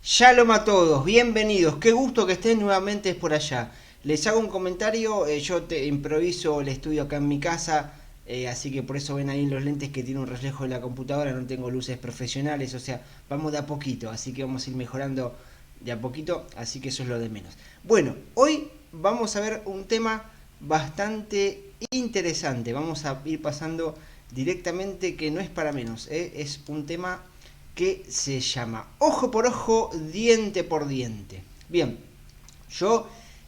Shalom a todos, bienvenidos, qué gusto que estén nuevamente por allá. Les hago un comentario, yo te improviso el estudio acá en mi casa, así que por eso ven ahí los lentes que tiene un reflejo de la computadora, no tengo luces profesionales, o sea, vamos de a poquito, así que vamos a ir mejorando de a poquito, así que eso es lo de menos. Bueno, hoy vamos a ver un tema bastante interesante, vamos a ir pasando directamente, que no es para menos, es un tema que se llama ojo por ojo, diente por diente. Bien, yo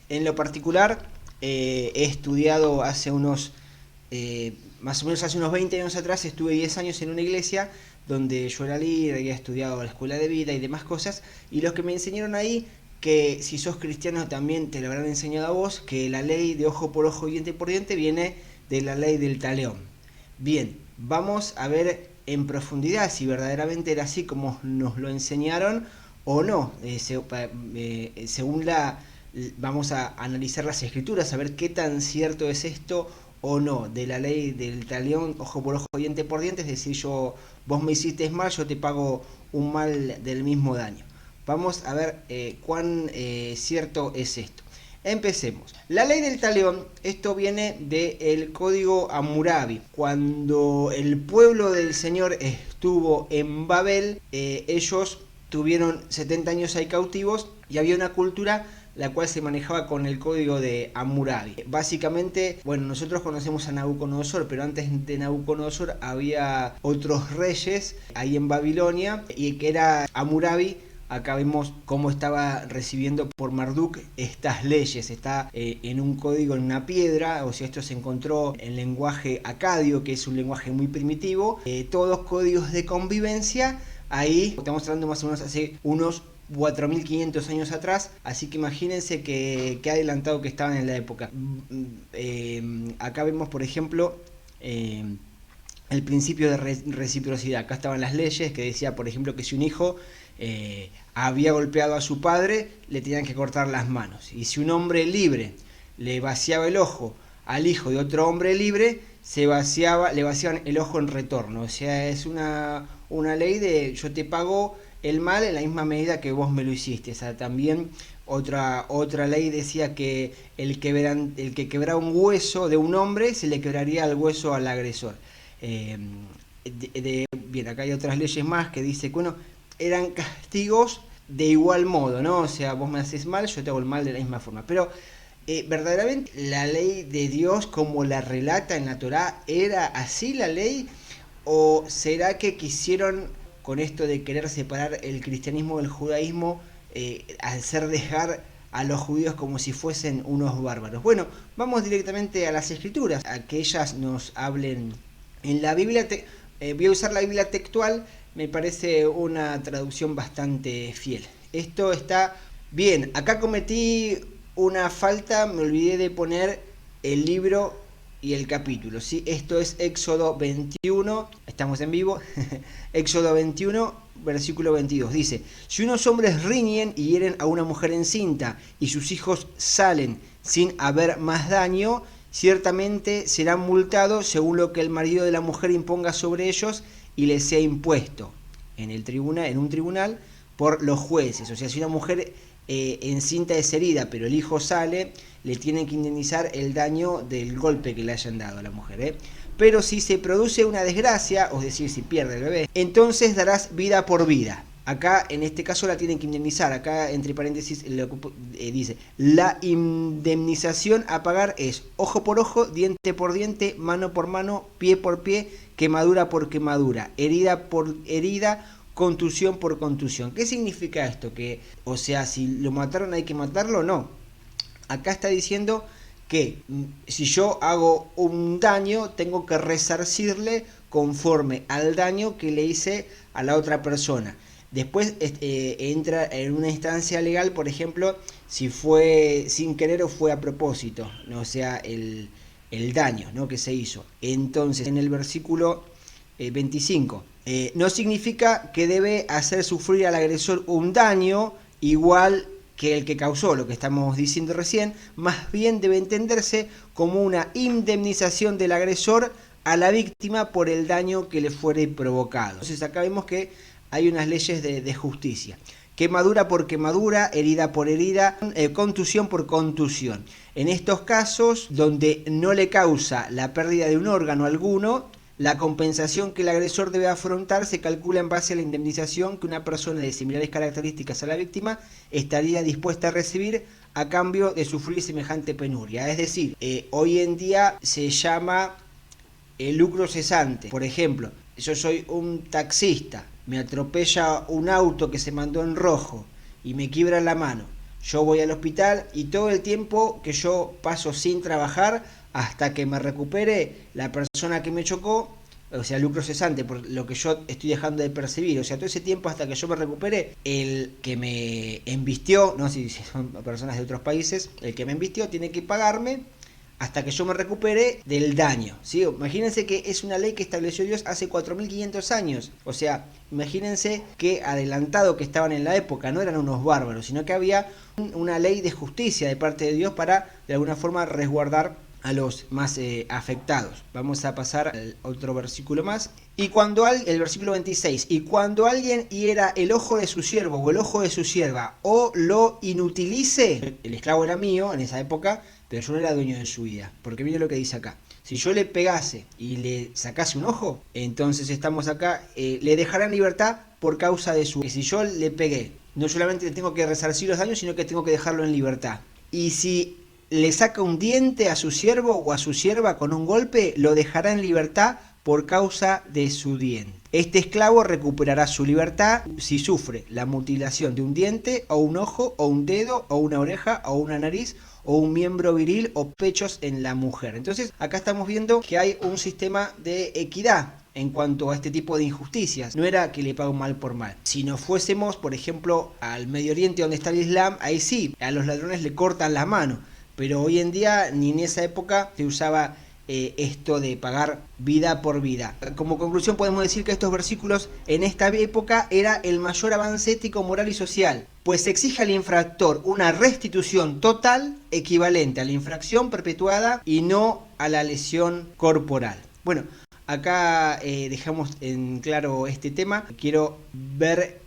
en lo particular he estudiado hace unos, más o menos hace unos 20 años atrás, estuve 10 años en una iglesia donde yo era líder, había estudiado la escuela de vida y demás cosas, y los que me enseñaron ahí, que si sos cristiano también te lo habrán enseñado a vos, que la ley de ojo por ojo, diente por diente viene de la ley del talión. Bien, vamos a ver en profundidad si verdaderamente era así como nos lo enseñaron o no. Según vamos a analizar las escrituras, a ver qué tan cierto es esto o no, de la ley del talión, ojo por ojo, diente por diente, es decir, vos me hiciste mal, yo te pago un mal del mismo daño. Vamos a ver cuán cierto es esto. Empecemos. La ley del talión, esto viene del código Hammurabi. Cuando el pueblo del Señor estuvo en Babel, ellos tuvieron 70 años ahí cautivos y había una cultura la cual se manejaba con el código de Hammurabi. Básicamente, bueno, nosotros conocemos a Nabucodonosor, pero antes de Nabucodonosor había otros reyes ahí en Babilonia y que era Hammurabi. Acá vemos cómo estaba recibiendo por Marduk estas leyes. Está en un código, en una piedra, o sea, esto se encontró en lenguaje acadio, que es un lenguaje muy primitivo. Todos códigos de convivencia. Ahí estamos hablando más o menos hace unos 4500 años atrás, así que imagínense que adelantado que estaban en la época. Acá vemos, por ejemplo, el principio de reciprocidad. Acá estaban las leyes que decía, por ejemplo, que si un hijo había golpeado a su padre, le tenían que cortar las manos. Y si un hombre libre le vaciaba el ojo al hijo de otro hombre libre, le vaciaban el ojo en retorno. O sea, es una ley de yo te pago el mal en la misma medida que vos me lo hiciste. O sea, también otra ley decía que el que quebraba un hueso de un hombre, se le quebraría el hueso al agresor. Bien, acá hay otras leyes más que dice que bueno, eran castigos de igual modo, ¿no? O sea, vos me haces mal, yo te hago el mal de la misma forma. Pero verdaderamente la ley de Dios, como la relata en la Torá, ¿era así la ley? ¿O será que quisieron, con esto de querer separar el cristianismo del judaísmo, hacer dejar a los judíos como si fuesen unos bárbaros? Bueno, vamos directamente a las escrituras, a que ellas nos hablen en la Biblia. Voy a usar la Biblia textual, me parece una traducción bastante fiel. Esto está bien. Acá cometí una falta, me olvidé de poner el libro y el capítulo, ¿sí? Esto es Éxodo 21, estamos en vivo. Éxodo 21, versículo 22, dice: si unos hombres riñen y hieren a una mujer encinta y sus hijos salen sin haber más daño, ciertamente serán multados según lo que el marido de la mujer imponga sobre ellos y les sea impuesto en un tribunal por los jueces. O sea, si una mujer encinta es herida, pero el hijo sale, le tienen que indemnizar el daño del golpe que le hayan dado a la mujer. Pero si se produce una desgracia, es decir, si pierde el bebé, entonces darás vida por vida. Acá, en este caso, la tienen que indemnizar. Acá, entre paréntesis, dice: la indemnización a pagar es ojo por ojo, diente por diente, mano por mano, pie por pie, quemadura por quemadura, herida por herida, contusión por contusión. ¿Qué significa esto? Que, o sea, si lo mataron hay que matarlo, no. Acá está diciendo que si yo hago un daño, tengo que resarcirle conforme al daño que le hice a la otra persona. Después entra en una instancia legal, por ejemplo, si fue sin querer o fue a propósito. O sea, el daño, ¿no?, que se hizo. Entonces, en el versículo 25, no significa que debe hacer sufrir al agresor un daño igual que el que causó, lo que estamos diciendo recién, más bien debe entenderse como una indemnización del agresor a la víctima por el daño que le fuere provocado. Entonces acá vemos que hay unas leyes de justicia. Quemadura por quemadura, herida por herida, contusión por contusión. En estos casos, donde no le causa la pérdida de un órgano alguno, la compensación que el agresor debe afrontar se calcula en base a la indemnización que una persona de similares características a la víctima estaría dispuesta a recibir a cambio de sufrir semejante penuria. Es decir, hoy en día se llama el lucro cesante. Por ejemplo, yo soy un taxista, me atropella un auto que se mandó en rojo y me quiebra la mano. Yo voy al hospital y todo el tiempo que yo paso sin trabajar hasta que me recupere la persona que me chocó, o sea, lucro cesante por lo que yo estoy dejando de percibir, o sea, todo ese tiempo hasta que yo me recupere, el que me embistió, no sé si son personas de otros países, el que me embistió tiene que pagarme hasta que yo me recupere del daño, ¿sí? Imagínense que es una ley que estableció Dios hace 4500 años. O sea, imagínense qué adelantado que estaban en la época. No eran unos bárbaros, sino que había una ley de justicia de parte de Dios para, de alguna forma, resguardar a los más afectados. Vamos a pasar al otro versículo más. Y cuando el versículo 26, y cuando alguien hiera el ojo de su siervo o el ojo de su sierva o lo inutilice, el esclavo era mío en esa época, pero yo no era dueño de su vida, porque mire lo que dice acá. Si yo le pegase y le sacase un ojo, entonces estamos acá, le dejará en libertad por causa de su... Si yo le pegué, no solamente le tengo que resarcir los daños, sino que tengo que dejarlo en libertad. Y si le saca un diente a su siervo o a su sierva con un golpe, lo dejará en libertad por causa de su diente. Este esclavo recuperará su libertad si sufre la mutilación de un diente o un ojo o un dedo o una oreja o una nariz o un miembro viril o pechos en la mujer. Entonces acá estamos viendo que hay un sistema de equidad en cuanto a este tipo de injusticias. No era que le pague un mal por mal. Si nos fuésemos, por ejemplo, al Medio Oriente donde está el Islam, ahí sí, a los ladrones le cortan la mano. Pero hoy en día, ni en esa época, se usaba esto de pagar vida por vida. Como conclusión podemos decir que estos versículos en esta época era el mayor avance ético, moral y social, pues se exige al infractor una restitución total equivalente a la infracción perpetuada y no a la lesión corporal. Bueno, acá dejamos en claro este tema. Quiero ver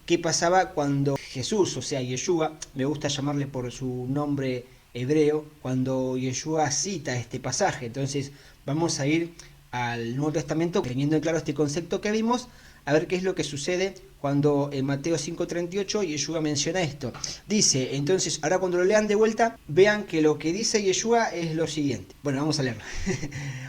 qué pasaba cuando Jesús, o sea, Yeshua, me gusta llamarle por su nombre hebreo, cuando Yeshua cita este pasaje. Entonces vamos a ir al Nuevo Testamento teniendo en claro este concepto que vimos, a ver qué es lo que sucede cuando en Mateo 5:38 Yeshua menciona esto. Dice, entonces, ahora cuando lo lean de vuelta, vean que lo que dice Yeshua es lo siguiente. Bueno, vamos a leerlo.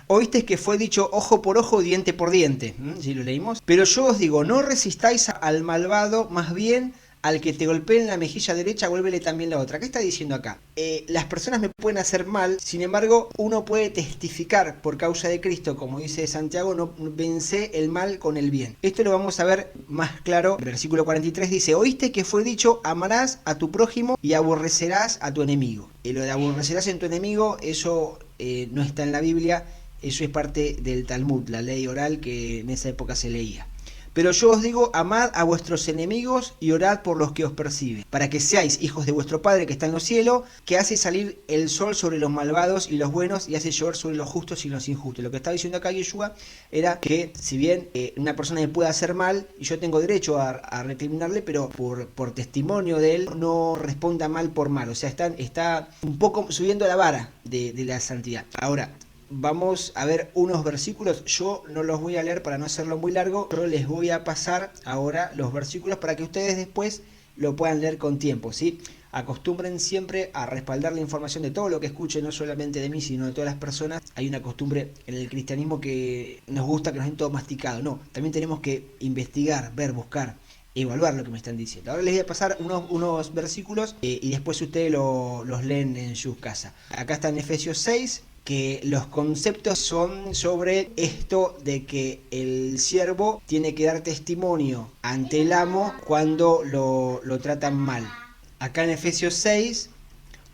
Oísteis que fue dicho ojo por ojo, diente por diente. ¿Sí lo leímos? Pero yo os digo, no resistáis al malvado, más bien al que te golpee en la mejilla derecha, vuélvele también la otra. ¿Qué está diciendo acá? Las personas me pueden hacer mal, sin embargo, uno puede testificar por causa de Cristo, como dice Santiago, no vence el mal con el bien. Esto lo vamos a ver más claro. El versículo 43 dice, oíste que fue dicho, amarás a tu prójimo y aborrecerás a tu enemigo. Lo de aborrecerás en tu enemigo, eso no está en la Biblia, eso es parte del Talmud, la ley oral que en esa época se leía. Pero yo os digo, amad a vuestros enemigos y orad por los que os persiguen, para que seáis hijos de vuestro Padre que está en los cielos, que hace salir el sol sobre los malvados y los buenos y hace llover sobre los justos y los injustos. Lo que estaba diciendo acá Yeshua era que si bien una persona me puede hacer mal y yo tengo derecho a recriminarle, pero por testimonio de él no responda mal por mal. O sea, está un poco subiendo la vara de la santidad. Ahora, vamos a ver unos versículos. Yo no los voy a leer para no hacerlo muy largo. Yo les voy a pasar ahora los versículos para que ustedes después lo puedan leer con tiempo, ¿sí? Acostumbren siempre a respaldar la información de todo lo que escuchen, no solamente de mí, sino de todas las personas. Hay una costumbre en el cristianismo que nos gusta que nos den todo masticado. No, también tenemos que investigar, ver, buscar, evaluar lo que me están diciendo. Ahora les voy a pasar unos versículos y después ustedes los leen en sus casas. Acá está en Efesios 6, que los conceptos son sobre esto de que el siervo tiene que dar testimonio ante el amo cuando lo tratan mal. Acá en Efesios 6,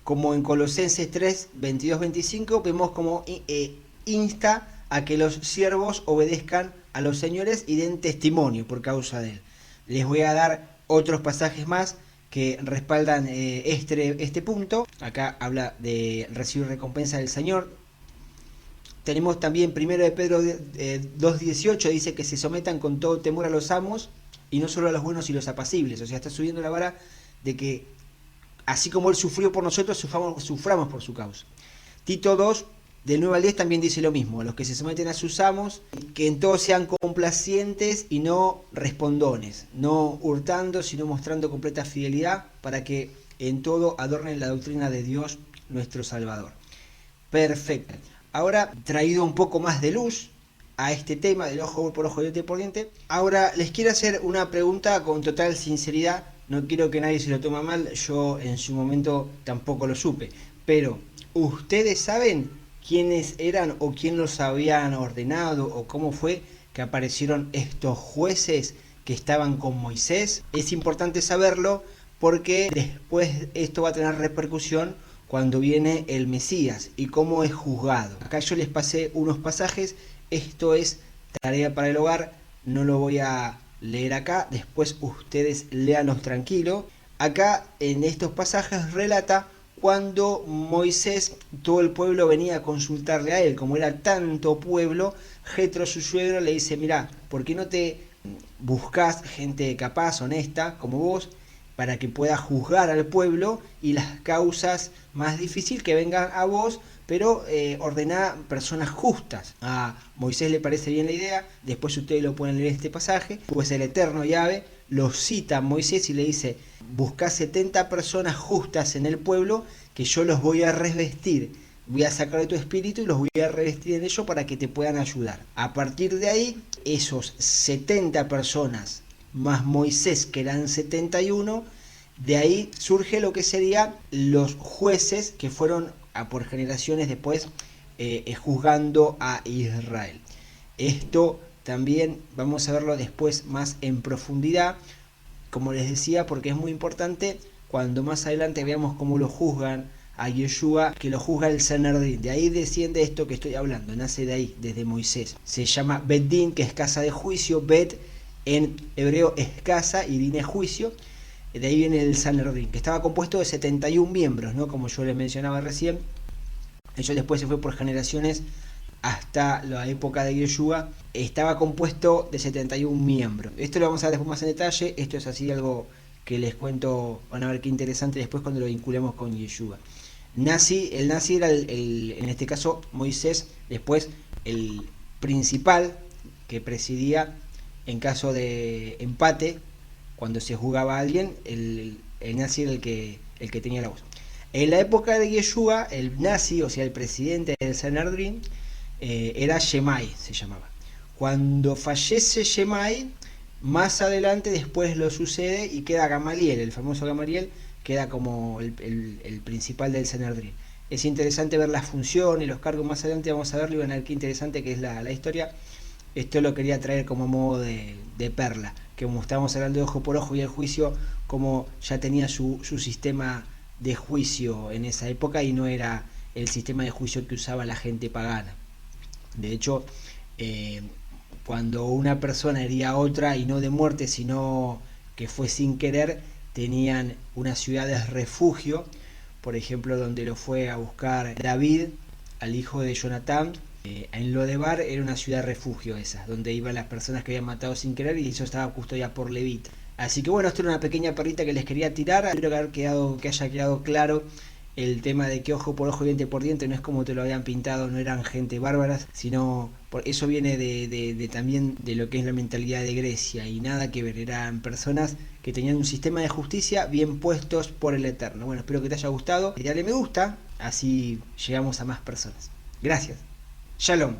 como en Colosenses 3, 22, 25, vemos como insta a que los siervos obedezcan a los señores y den testimonio por causa de él. Les voy a dar otros pasajes más que respaldan este punto. Acá habla de recibir recompensa del Señor. Tenemos también 1 de Pedro 2.18, dice que se sometan con todo temor a los amos y no solo a los buenos y los apacibles. O sea, está subiendo la vara de que así como él sufrió por nosotros, suframos por su causa. Tito 2, del 9 al 10 también dice lo mismo. A los que se someten a sus amos, que en todo sean complacientes y no respondones, no hurtando, sino mostrando completa fidelidad, para que en todo adornen la doctrina de Dios nuestro Salvador. Perfecto. Ahora, traído un poco más de luz a este tema del ojo por ojo, diente por diente, ahora les quiero hacer una pregunta con total sinceridad. No quiero que nadie se lo tome mal, yo en su momento tampoco lo supe, pero ¿ustedes saben quiénes eran o quién los habían ordenado o cómo fue que aparecieron estos jueces que estaban con Moisés? Es importante saberlo porque después esto va a tener repercusión cuando viene el Mesías y cómo es juzgado. Acá yo les pasé unos pasajes, esto es tarea para el hogar, no lo voy a leer acá, después ustedes léanlos tranquilo. Acá en estos pasajes relata cuando Moisés, todo el pueblo venía a consultarle a él, como era tanto pueblo, Jetro su suegro le dice, mirá, ¿por qué no te buscas gente capaz, honesta, como vos, para que pueda juzgar al pueblo y las causas más difíciles que vengan a vos, pero ordená personas justas? A Moisés le parece bien la idea, después ustedes lo pueden leer este pasaje, pues el eterno Yahvé lo cita a Moisés y le dice, buscá 70 personas justas en el pueblo que yo los voy a revestir, voy a sacar de tu espíritu y los voy a revestir en ello para que te puedan ayudar. A partir de ahí, esos 70 personas más Moisés, que eran 71, de ahí surge lo que serían los jueces que fueron por generaciones después juzgando a Israel. Esto también vamos a verlo después más en profundidad, como les decía, porque es muy importante cuando más adelante veamos cómo lo juzgan a Yeshua, que lo juzga el Sanedrín. De ahí desciende esto que estoy hablando, nace de ahí, desde Moisés. Se llama Bet Din, que es casa de juicio. Bet en hebreo es casa y Din es juicio. De ahí viene el Sanedrín, que estaba compuesto de 71 miembros, ¿no? Como yo les mencionaba recién. Eso después se fue por generaciones hasta la época de Yeshua. Estaba compuesto de 71 miembros. Esto lo vamos a ver después más en detalle. Esto es así algo que les cuento, van a ver qué interesante después cuando lo vinculemos con Yeshua. El Nasi era en este caso Moisés, después el principal que presidía en caso de empate, cuando se jugaba a alguien, el Nasi era el que tenía la voz. En la época de Yeshua, el Nasi, o sea el presidente del Sanedrín, era Shemai, se llamaba. Cuando fallece Shemai, más adelante después lo sucede y queda Gamaliel, el famoso Gamaliel, queda como el principal del Sanedrín. Es interesante ver las funciones y los cargos más adelante, vamos a verlo y van a ver qué interesante que es la historia. Esto lo quería traer como modo de perla, que como estábamos hablando de ojo por ojo y el juicio, como ya tenía su sistema de juicio en esa época y no era el sistema de juicio que usaba la gente pagana. De hecho, cuando una persona hería a otra, y no de muerte, sino que fue sin querer, tenían unas ciudades refugio, por ejemplo, donde lo fue a buscar David, al hijo de Jonatán. En Lodebar era una ciudad refugio esa, donde iban las personas que habían matado sin querer, y eso estaba custodiado por Levita. Así que bueno, esto era una pequeña perrita que les quería tirar. Espero que haya quedado claro el tema de que ojo por ojo, diente por diente no es como te lo habían pintado, no eran gente bárbaras, sino eso viene también de lo que es la mentalidad de Grecia, y nada que ver, eran personas que tenían un sistema de justicia bien puestos por el Eterno. Bueno, espero que te haya gustado, dale me gusta, así llegamos a más personas. Gracias. Shalom.